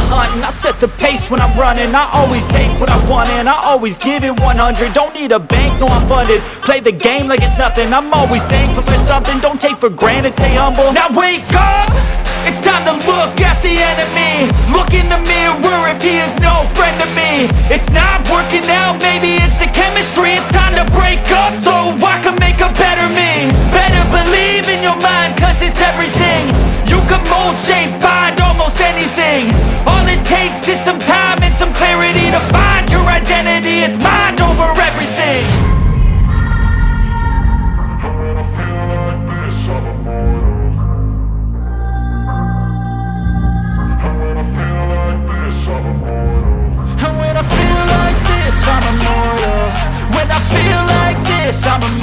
hunt and I set the pace when I'm running. I always take what I want and I always give it 100. Don't need a bank, no I'm funded. Play the game like it's nothing. I'm always thankful for something. Don't take for granted, stay humble. Now wake up! It's time to look at the enemy. Look in the mirror if he is no friend to me. It's not working out, maybe it's the chemistry. It's time to break up so I can make a better me. Better believe in your mind, cause it's everything. You can mold, shape, find almost anything. All it takes is some time and some clarity to find your identity. It's mind over everything. And when I feel like this, I'm immortal. When I feel like this, I'm immortal.